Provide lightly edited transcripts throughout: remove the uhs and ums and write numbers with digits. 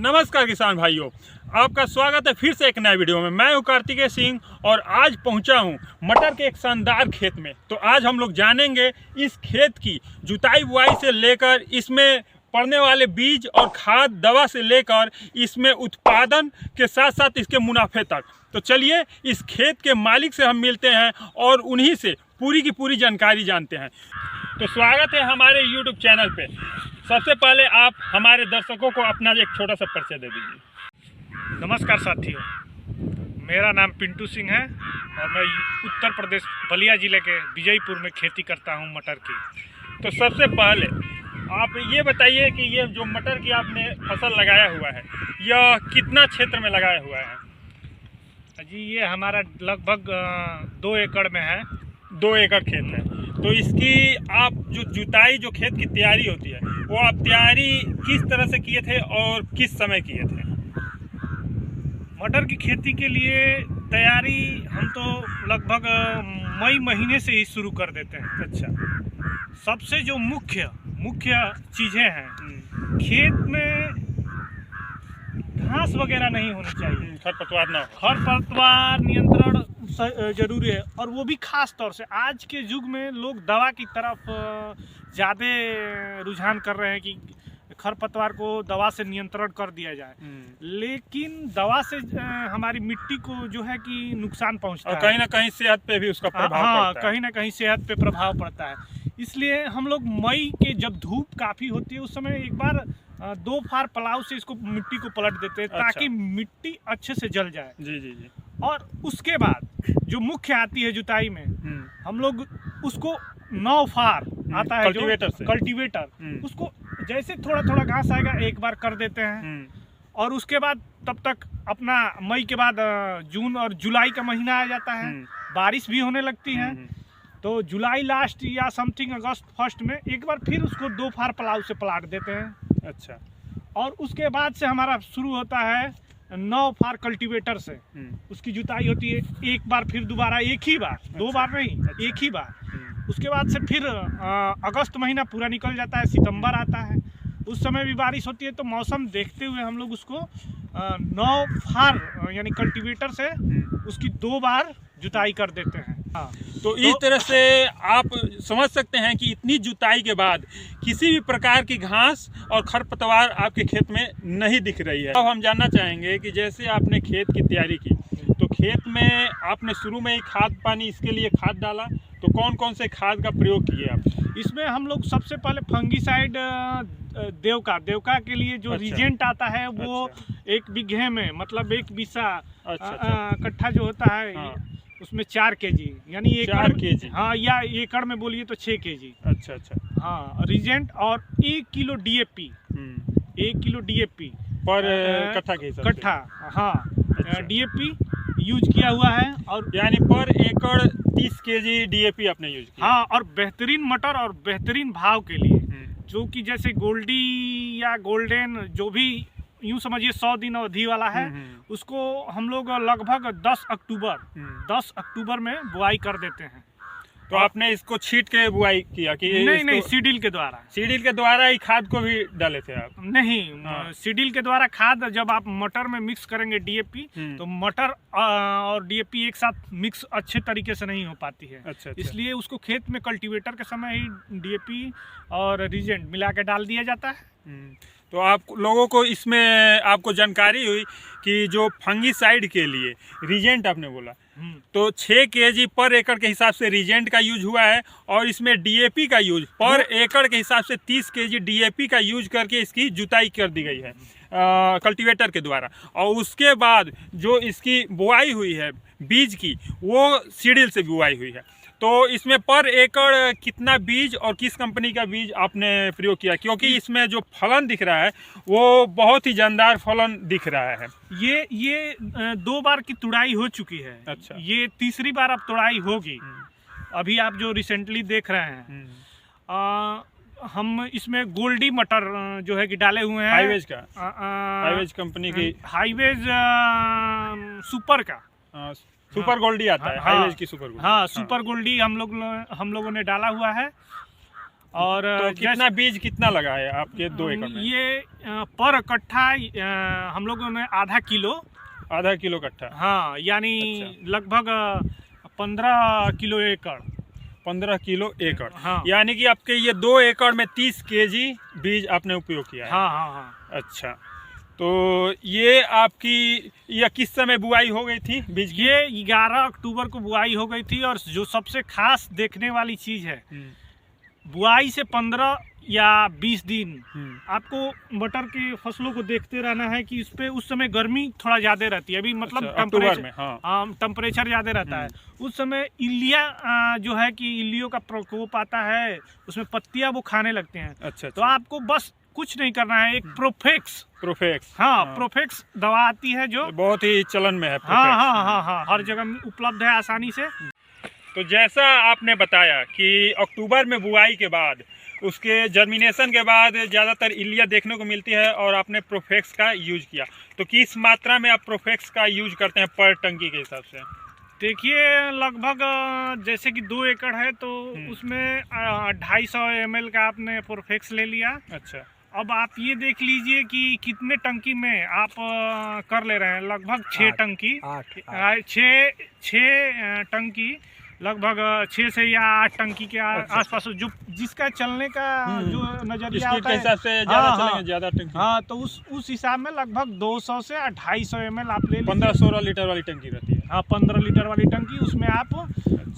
नमस्कार किसान भाइयों, आपका स्वागत है फिर से एक नए वीडियो में। मैं हूं कार्तिकेय सिंह और आज पहुंचा हूं मटर के एक शानदार खेत में। तो आज हम लोग जानेंगे इस खेत की जुताई बुआई से लेकर इसमें पड़ने वाले बीज और खाद दवा से लेकर इसमें उत्पादन के साथ साथ इसके मुनाफे तक। तो चलिए इस खेत के मालिक से हम मिलते हैं और उन्हीं से पूरी की पूरी जानकारी जानते हैं। तो स्वागत है हमारे YouTube चैनल पे। सबसे पहले आप हमारे दर्शकों को अपना एक छोटा सा परिचय दे दीजिए। नमस्कार साथियों, मेरा नाम पिंटू सिंह है और मैं उत्तर प्रदेश बलिया ज़िले के विजयपुर में खेती करता हूं मटर की। तो सबसे पहले आप ये बताइए कि ये जो मटर की आपने फसल लगाया हुआ है यह कितना क्षेत्र में लगाया हुआ है? जी ये हमारा लगभग 2 एकड़ में है। 2 एकड़ खेत है। तो इसकी आप जो जुताई जो खेत की तैयारी होती है वो आप तैयारी किस तरह से किए थे और किस समय किए थे? मटर की खेती के लिए तैयारी हम तो लगभग मई महीने से ही शुरू कर देते हैं। अच्छा, सबसे जो मुख्य चीज़ें हैं, खेत में घास वगैरह नहीं होनी चाहिए, खरपतवार ना हो। खरपतवार नियंत्रण जरूरी है। और वो भी खास तौर से आज के युग में लोग दवा की तरफ ज़्यादा रुझान कर रहे हैं कि खरपतवार को दवा से नियंत्रण कर दिया जाए, लेकिन दवा से हमारी मिट्टी को जो है कि नुकसान पहुंचता है। कहीं ना कहीं सेहत पे भी उसका प्रभाव पड़ता है। कहीं ना कहीं सेहत पे प्रभाव पड़ता है। इसलिए हम लोग मई के जब धूप काफ़ी होती है उस समय एक बार 2 फार पलाव से इसको मिट्टी को पलट देते हैं ताकि मिट्टी अच्छे से जल जाए। जी जी जी। और उसके बाद जो मुख्य आती है जुताई में, हम लोग उसको 9 फार आता है कल्टीवेटर उसको जैसे थोड़ा थोड़ा घास आएगा एक बार कर देते हैं। और उसके बाद तब तक अपना मई के बाद जून और जुलाई का महीना आ जाता है, बारिश भी होने लगती है। तो जुलाई लास्ट या समथिंग अगस्त फर्स्ट में एक बार फिर उसको 2 फार पलाव से पलाट देते हैं। अच्छा। और उसके बाद से हमारा शुरू होता है 9 फार कल्टीवेटर से। उसकी जुताई होती है एक बार, फिर दोबारा एक ही बार। अच्छा। 2 बार नहीं। अच्छा। एक ही बार। उसके बाद से फिर अगस्त महीना पूरा निकल जाता है, सितंबर आता है, उस समय भी बारिश होती है। तो मौसम देखते हुए हम लोग उसको 9 फार यानी कल्टीवेटर से उसकी 2 बार जुताई कर देते हैं। हाँ, तो इस तरह से आप समझ सकते हैं कि इतनी जुताई के बाद किसी भी प्रकार की घास और खरपतवार आपके खेत में नहीं दिख रही है। अब हम जानना चाहेंगे कि जैसे आपने खेत की तैयारी की तो खेत में आपने शुरू में ही खाद पानी इसके लिए खाद डाला, तो कौन कौन से खाद का प्रयोग किए आप? इसमें हम लोग सबसे पहले फंगीसाइड देवका के लिए जो रिजेंट आता है वो 1 बीघे में मतलब 1 बीसा कट्ठा जो होता है। हाँ। उसमें 4 kg यानी 4 kg। हाँ, या एकड़ में बोलिए तो 6 kg। अच्छा अच्छा। हाँ, रिजेंट और 1 किलो DAP 1 किलो DAP पर कट्ठा के हिसाब कट्ठा। हाँ। अच्छा। DAP यूज किया हुआ है और यानी पर एकड़ 30 kg DAP आपने यूज किया। हाँ, और बेहतरीन मटर और बेहतरीन भाव के लिए जो कि जैसे गोल्डी या गोल्डन जो भी यूँ समझिए 100 दिन अवधि वाला है, उसको हम लोग लगभग 10 अक्टूबर में बुआई कर देते हैं। तो आपने इसको छीट के बुआई किया कि नहीं, सीडिल के द्वारा ही खाद को भी डाले थे आप? नहीं। हाँ। सीडिल के द्वारा खाद जब आप मटर में मिक्स करेंगे DAP तो मटर और DAP एक साथ मिक्स अच्छे तरीके से नहीं हो पाती है। अच्छा। इसलिए उसको खेत में कल्टीवेटर के समय ही DAP और रिजेंट मिला के डाल दिया जाता है। तो आप लोगों को इसमें आपको जानकारी हुई कि जो फंगीसाइड के लिए रिजेंट आपने बोला, तो 6 kg पर एकड़ के हिसाब से रिजेंट का यूज हुआ है और इसमें DAP का यूज पर एकड़ के हिसाब से 30 kg DAP का यूज करके इसकी जुताई कर दी गई है कल्टीवेटर के द्वारा। और उसके बाद जो इसकी बुआई हुई है बीज की वो सीडिल से बुआई हुई है। तो इसमें पर एकड़ कितना बीज और किस कंपनी का बीज आपने प्रयोग किया? क्योंकि इसमें जो फलन दिख रहा है वो बहुत ही जानदार फलन दिख रहा है। ये 2 बार की तुड़ाई हो चुकी है। अच्छा। ये तीसरी बार अब तुड़ाई होगी। अभी आप जो रिसेंटली देख रहे हैं हम इसमें गोल्डी मटर जो है कि डाले हुए हैं। हाईवेज कंपनी की हाईवेज सुपर का सुपर गोल्डी आता है। हाईवेज की सुपर गोल्डी। हाँ, सुपर गोल्डी हम लोगों ने डाला हुआ है। और तो कितना बीज कितना लगा है आपके 2 एकड़ में? ये पर कट्ठा हम लोगों ने आधा किलो कट्ठा। हाँ, यानी अच्छा। लगभग 15 किलो एकड़। 15 किलो एकड़। हाँ। यानी कि आपके ये 2 एकड़ में 30 केजी बीज आपने उपयोग किया है। हाँ हाँ हाँ। अच्छा, तो ये आपकी यह किस समय बुआई हो गई थी बीज की? ये 11 अक्टूबर को बुआई हो गई थी। और जो सबसे खास देखने वाली चीज है, बुआई से 15 या 20 दिन आपको मटर की फसलों को देखते रहना है कि इस पे उस समय गर्मी थोड़ा ज्यादा रहती है। अभी मतलब टेम्परेचर में टेम्परेचर ज्यादा रहता है। उस समय इल्लियाँ जो है कि इल्लियों का प्रकोप आता है, उसमें पत्तियां वो खाने लगते हैं। अच्छा। तो आपको बस कुछ नहीं करना है, एक प्रोफेक्स हाँ। प्रोफेक्स दवा आती है जो बहुत ही चलन में है। हाँ, हर जगह उपलब्ध है आसानी से। तो जैसा आपने बताया कि अक्टूबर में बुआई के बाद उसके जर्मिनेशन के बाद ज़्यादातर इल्लियाँ देखने को मिलती है और आपने प्रोफेक्स का यूज किया, तो किस मात्रा में आप प्रोफेक्स का यूज करते हैं पर टंकी के हिसाब से? देखिए, लगभग जैसे कि 2 एकड़ है तो उसमें 250 ml का आपने प्रोफेक्स ले लिया। अच्छा। अब आप ये देख लीजिए कि कितने टंकी में आप कर ले रहे हैं। लगभग 6 टंकी, 6 टंकी, लगभग 6 से या 8 टंकी के आसपास जो जिसका चलने का जो नजरिया होता है, हिसाब से ज़्यादा चलेंगे, ज़्यादा टंकी। हाँ, तो उस हिसाब में लगभग 200 से 250 ml आप ले लीजिए। 15-16 लीटर वाली टंकी रहती है। हाँ, 15 लीटर वाली टंकी, उसमें आप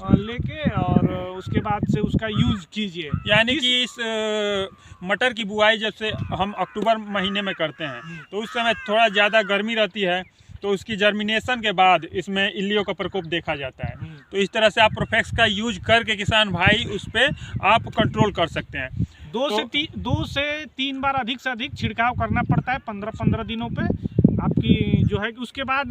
लेके और उसके बाद से उसका यूज कीजिए। यानी कि इस मटर की बुआई जब से हम अक्टूबर महीने में करते हैं तो उस समय थोड़ा ज़्यादा गर्मी रहती है, तो उसकी जर्मिनेशन के बाद इसमें इल्लियों का प्रकोप देखा जाता है। तो इस तरह से आप प्रोफेक्स का यूज करके किसान भाई उस पर आप कंट्रोल कर सकते हैं। 2 से 3 बार अधिक से अधिक छिड़काव करना पड़ता है 15-15 दिनों पे आपकी जो है कि उसके बाद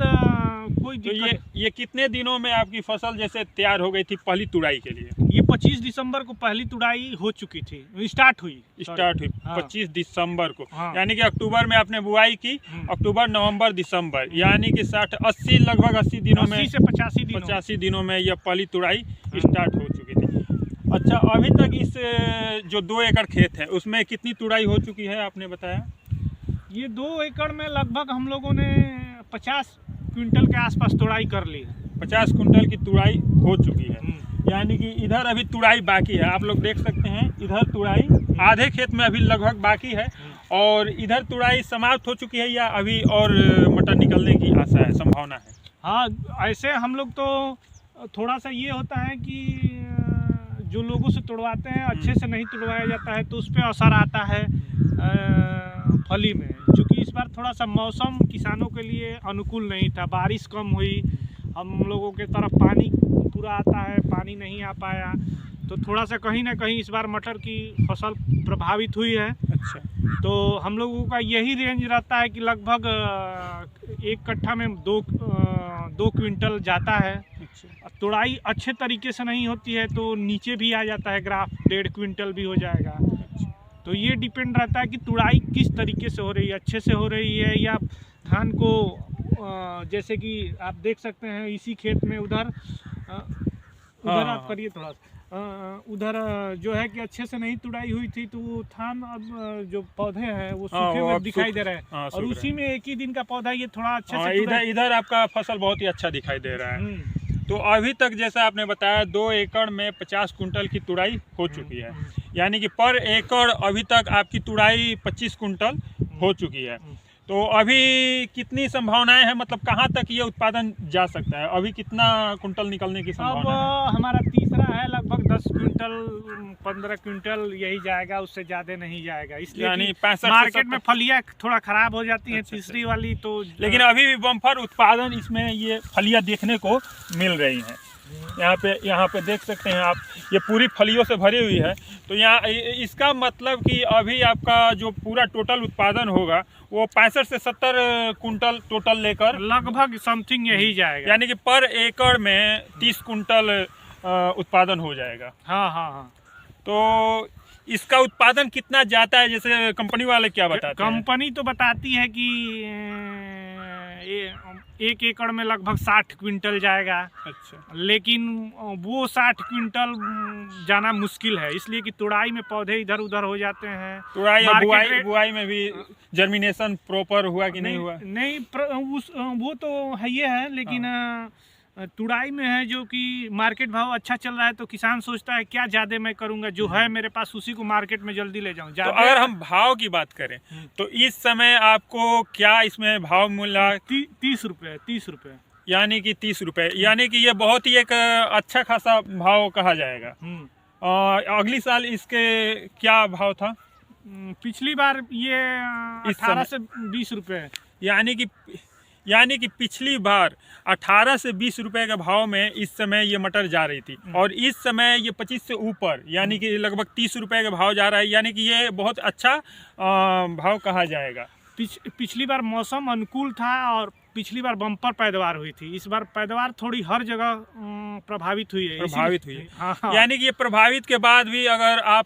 कोई तो ये कितने दिनों में आपकी फसल जैसे तैयार हो गई थी पहली तुड़ाई के लिए? ये 25 दिसंबर को पहली तुड़ाई हो चुकी थी, स्टार्ट हुई। हाँ। 25 दिसंबर को। हाँ। यानी कि अक्टूबर में आपने बुआई की, अक्टूबर, नवंबर, दिसंबर, यानी कि 60-80 लगभग 80 दिनों में, 80 से 85 दिनों में यह पहली तुड़ाई स्टार्ट हो चुकी थी। अच्छा, अभी तक इस जो 2 एकड़ खेत है उसमें कितनी तुड़ाई हो चुकी है आपने बताया? ये 2 एकड़ में लगभग हम लोगों ने 50 क्विंटल के आसपास तुड़ाई कर ली है। 50 कुंटल की तुड़ाई हो चुकी है। यानी कि इधर अभी तुड़ाई बाकी है। आप लोग देख सकते हैं इधर तुड़ाई आधे खेत में अभी लगभग बाकी है, और इधर तुड़ाई समाप्त हो चुकी है या अभी और मटर निकलने की आशा है, संभावना है? हाँ, ऐसे हम लोग तो थोड़ा सा ये होता है कि जो लोगों से तुड़वाते हैं अच्छे से नहीं तुड़वाया जाता है तो उस पर असर आता है फली में। क्योंकि इस बार थोड़ा सा मौसम किसानों के लिए अनुकूल नहीं था, बारिश कम हुई, हम लोगों के तरफ पानी पूरा आता है, पानी नहीं आ पाया, तो थोड़ा सा कहीं ना कहीं इस बार मटर की फसल प्रभावित हुई है। अच्छा। तो हम लोगों का यही रेंज रहता है कि लगभग 1 कट्ठा में 2 क्विंटल जाता है। अच्छा। तुड़ाई अच्छे तरीके से नहीं होती है तो नीचे भी आ जाता है ग्राफ, 1.5 क्विंटल भी हो जाएगा। अच्छा। तो ये डिपेंड रहता है कि तुड़ाई किस तरीके से हो रही है, अच्छे से हो रही है या धान को जैसे कि आप देख सकते हैं इसी खेत में उधर आप करिए थोड़ा सा, उधर जो है कि अच्छे से नहीं तुड़ाई हुई थी तो वो धान अब जो पौधे हैं वो सूखे हुए दिखाई दे रहे हैं। और उसी में एक ही दिन का पौधा ये थोड़ा अच्छे से इधर आपका फसल बहुत ही अच्छा दिखाई दे रहा है। तो अभी तक जैसा आपने बताया 2 एकड़ में 50 कुंटल की तुड़ाई हो चुकी है, यानी कि पर एकड़ अभी तक आपकी तुड़ाई 25 कुंटल हो चुकी है। तो अभी कितनी संभावनाएं हैं, मतलब कहाँ तक ये उत्पादन जा सकता है? अभी कितना कुंटल निकलने की संभावना है? अब हमारा तीसरा है, लगभग 10 क्विंटल 15 क्विंटल यही जाएगा, उससे ज़्यादा नहीं जाएगा। इसलिए यानी मार्केट में फलियाँ थोड़ा खराब हो जाती हैं। तीसरी वाली तो, लेकिन अभी भी बम्पर उत्पादन इसमें ये फलियाँ देखने को मिल रही हैं। यहाँ पे देख सकते हैं आप, ये पूरी फलियों से भरी हुई है। तो यहाँ इसका मतलब कि अभी आपका जो पूरा टोटल उत्पादन होगा वो 65 से 70 कुंटल टोटल लेकर लगभग समथिंग यही जाएगा, यानी कि पर एकड़ में 30 कुंटल उत्पादन हो जाएगा। हाँ। तो इसका उत्पादन कितना जाता है, जैसे कंपनी वाले क्या बताते हैं? कंपनी तो बताती है कि एक एकड़ में लगभग 60 क्विंटल जाएगा। अच्छा। लेकिन वो 60 क्विंटल जाना मुश्किल है, इसलिए कि तुड़ाई में पौधे इधर उधर हो जाते हैं। तुड़ाई और बुआई में भी जर्मिनेशन प्रॉपर हुआ कि नहीं हुआ? नहीं वो तो है ये है, लेकिन तुड़ाई में है जो कि मार्केट भाव अच्छा चल रहा है तो किसान सोचता है क्या ज्यादा मैं करूंगा, जो है मेरे पास उसी को मार्केट में जल्दी ले जाऊं। तो अगर हम भाव की बात करें तो इस समय आपको क्या इसमें भाव मिला? 30 रुपये। यानी कि 30 रुपये, यानी कि ये बहुत ही एक अच्छा खासा भाव कहा जाएगा। अगली साल इसके क्या भाव था? पिछली बार ये 18 से 20 रुपये। यानी कि पिछली बार 18 से 20 रुपए के भाव में इस समय ये मटर जा रही थी, और इस समय ये 25 से ऊपर यानी कि लगभग 30 रुपए के भाव जा रहा है। यानी कि ये बहुत अच्छा भाव कहा जाएगा। पिछली बार मौसम अनुकूल था और पिछली बार बम्पर पैदावार हुई थी। इस बार पैदावार थोड़ी हर जगह प्रभावित हुई है। हाँ। यानी कि ये प्रभावित के बाद भी अगर आप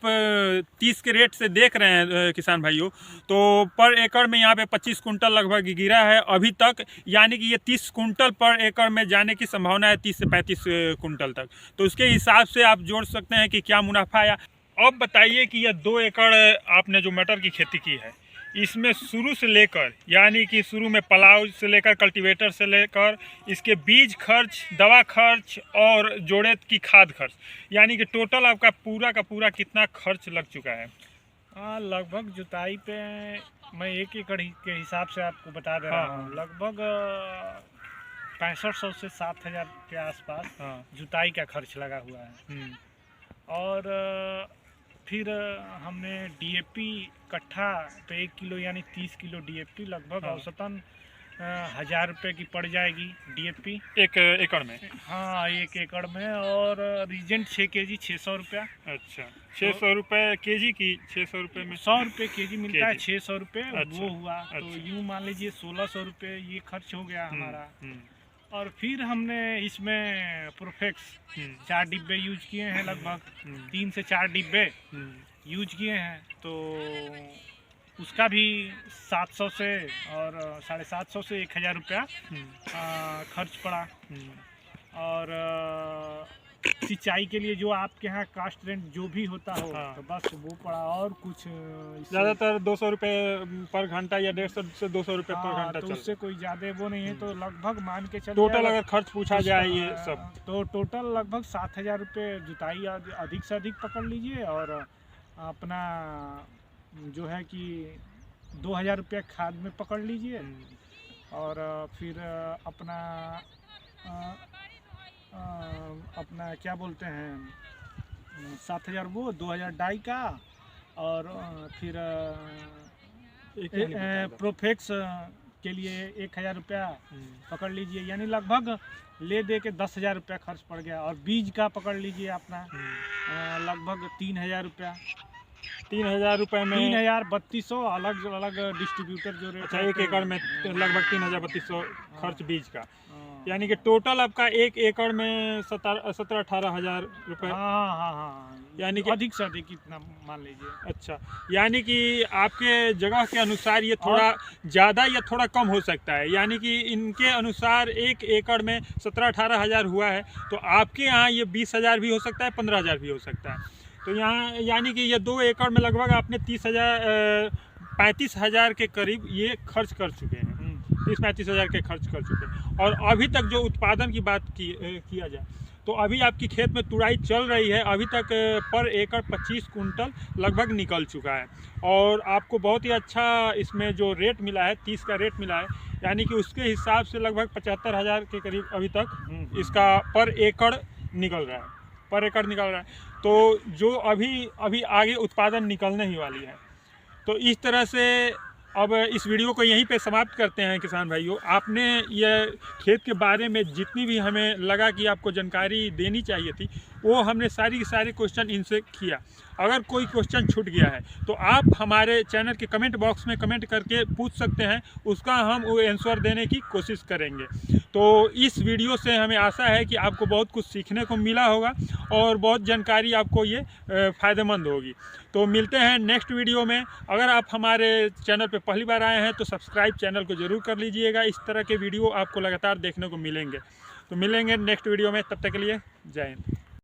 30 के रेट से देख रहे हैं किसान भाइयों, तो पर एकड़ में यहाँ पे 25 कुंटल लगभग गिरा है अभी तक। यानी कि ये 30 कुंटल पर एकड़ में जाने की संभावना है, 30 से 35 कुंटल तक। तो उसके हिसाब से आप जोड़ सकते हैं कि क्या मुनाफा आया। अब बताइए कि यह 2 एकड़ आपने जो मटर की खेती की है, इसमें शुरू से लेकर यानी कि शुरू में पलाव से लेकर कल्टीवेटर से लेकर इसके बीज खर्च, दवा खर्च और जोड़े की खाद खर्च, यानी कि टोटल आपका पूरा का पूरा कितना खर्च लग चुका है? लगभग जुताई पे मैं 1 एकड़ के हिसाब से आपको बता दे रहा हूँ। लगभग 6500 से 7000 के आसपास जुताई का खर्च लगा हुआ है। और फिर हमने डीएपी कट्ठा पे 1 किलो यानी 30 किलो डीएपी लगभग औसतन 1000 रुपये की पड़ जाएगी डीएपी 1 एकड़ में। हाँ, 1 एकड़ में। और रीजेंट 6 केजी 600 रुपया। अच्छा, 600 रुपये केजी की 600 रुपये में 100 रुपये केजी मिलता है, 600 रुपये। अच्छा, वो हुआ। तो यूँ मान लीजिए 1600 रुपये ये खर्च हो गया हमारा। और फिर हमने इसमें प्रोफेक्स 4 डिब्बे यूज किए हैं, लगभग 3 से 4 डिब्बे यूज किए हैं। तो उसका भी 700 से और 750 से 1000 रुपया खर्च पड़ा। और सिंचाई के लिए जो आपके यहाँ कास्ट रेंट जो भी होता हो तो बस वो पड़ा। और कुछ ज़्यादातर 200 रुपये पर घंटा या 150 से 200 रुपये पर घंटा। तो उससे कोई ज़्यादा वो नहीं है। तो लगभग मान के चलिए टोटल अगर खर्च पूछा जाए ये सब, तो टोटल लगभग 7000 रुपये जुताई अधिक से अधिक पकड़ लीजिए। और अपना जो है कि 2000 रुपया खाद में पकड़ लीजिए। और फिर अपना क्या बोलते हैं 7000 वो 2000 डाई का। और फिर प्रोफेक्स के लिए 1000 रुपया पकड़ लीजिए। यानी लगभग ले दे के 10,000 रुपया खर्च पड़ गया। और बीज का पकड़ लीजिए अपना लगभग 3,000 रुपया। 3,000 रुपये में 3,3200 अलग अलग डिस्ट्रीब्यूटर जो रेट। अच्छा, 1 एकड़ में लगभग 3,3200 खर्च बीज का। यानी कि टोटल आपका 1 एकड़ में 17-18 हज़ार रुपये। हाँ, यानी कि अधिक से अधिक इतना मान लीजिए। अच्छा, यानी कि आपके जगह के अनुसार ये थोड़ा ज़्यादा या थोड़ा कम हो सकता है। यानी कि इनके अनुसार 1 एकड़ में 17-18 हज़ार हुआ है, तो आपके यहाँ ये 20,000 भी हो सकता है, 15,000 भी हो सकता है। तो यहाँ यानी कि ये 2 एकड़ में लगभग आपने 35,000 के करीब ये खर्च कर चुके हैं। 35,000 के खर्च कर चुके हैं। और अभी तक जो उत्पादन की बात किया जाए तो अभी आपकी खेत में तुड़ाई चल रही है। अभी तक पर एकड़ 25 कुंटल लगभग निकल चुका है। और आपको बहुत ही अच्छा इसमें जो रेट मिला है 30 का रेट मिला है। यानी कि उसके हिसाब से लगभग 75,000 के करीब अभी तक इसका पर एकड़ निकल रहा है। तो जो अभी आगे उत्पादन निकलने ही वाली है। तो इस तरह से अब इस वीडियो को यहीं पे समाप्त करते हैं किसान भाइयों। आपने यह खेत के बारे में जितनी भी हमें लगा कि आपको जानकारी देनी चाहिए थी, वो हमने सारी की सारी क्वेश्चन इनसे किया। अगर कोई क्वेश्चन छूट गया है तो आप हमारे चैनल के कमेंट बॉक्स में कमेंट करके पूछ सकते हैं, उसका हम आंसर देने की कोशिश करेंगे। तो इस वीडियो से हमें आशा है कि आपको बहुत कुछ सीखने को मिला होगा और बहुत जानकारी आपको ये फ़ायदेमंद होगी। तो मिलते हैं नेक्स्ट वीडियो में। अगर आप हमारे चैनल पे पहली बार आए हैं तो सब्सक्राइब चैनल को ज़रूर कर लीजिएगा। इस तरह के वीडियो आपको लगातार देखने को मिलेंगे। तो मिलेंगे नेक्स्ट वीडियो में, तब तक के लिए जय हिंद।